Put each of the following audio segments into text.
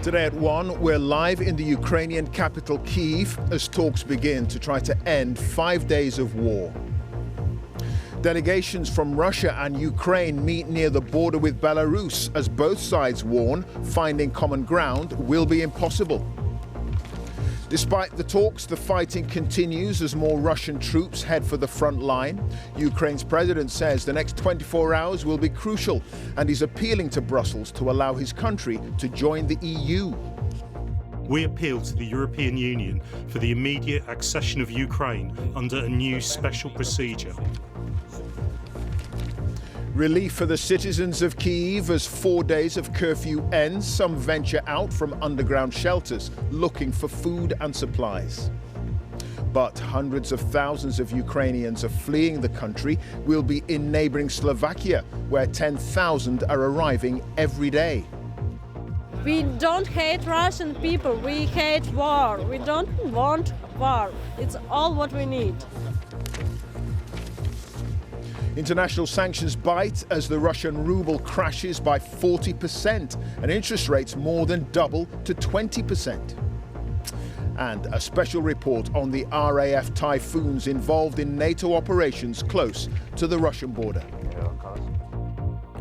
Today at 1, we're live in the Ukrainian capital Kyiv as talks begin to try to end 5 days of war. Delegations from Russia and Ukraine meet near the border with Belarus as both sides warn finding common ground will be impossible. Despite the talks, the fighting continues as more Russian troops head for the front line. Ukraine's president says the next 24 hours will be crucial, and he's appealing to Brussels to allow his country to join the EU. We appeal to the European Union for the immediate accession of Ukraine under a new special procedure. Relief for the citizens of Kyiv as 4 days of curfew ends. Some venture out from underground shelters looking for food and supplies. But hundreds of thousands of Ukrainians are fleeing the country. We'll be in neighboring Slovakia, where 10,000 are arriving every day. We don't hate Russian people, we hate war. We don't want war. It's all what we need. International sanctions bite as the Russian ruble crashes by 40% and interest rates more than double to 20%. And a special report on the RAF typhoons involved in NATO operations close to the Russian border.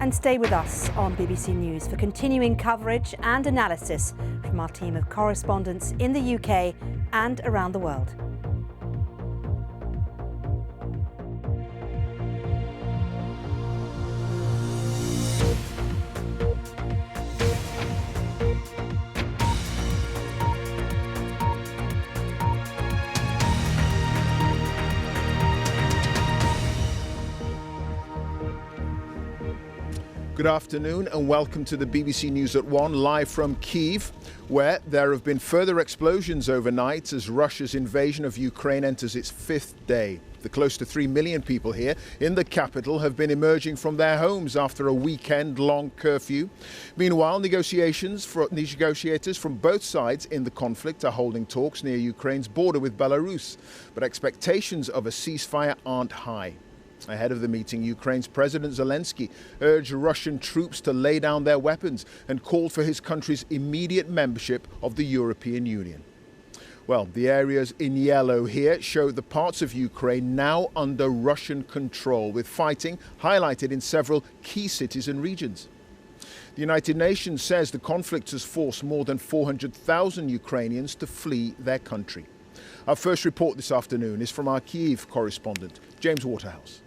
And stay with us on BBC News for continuing coverage and analysis from our team of correspondents in the UK and around the world. Good afternoon and welcome to the BBC News at 1, live from Kyiv, where there have been further explosions overnight as Russia's invasion of Ukraine enters its 5th day. The close to 3 million people here in the capital have been emerging from their homes after a weekend-long curfew. Meanwhile, negotiators from both sides in the conflict are holding talks near Ukraine's border with Belarus, but expectations of a ceasefire aren't high. Ahead of the meeting, Ukraine's President Zelensky urged Russian troops to lay down their weapons and called for his country's immediate membership of the European Union. Well, the areas in yellow here show the parts of Ukraine now under Russian control, with fighting highlighted in several key cities and regions. The United Nations says the conflict has forced more than 400,000 Ukrainians to flee their country. Our first report this afternoon is from our Kyiv correspondent, James Waterhouse.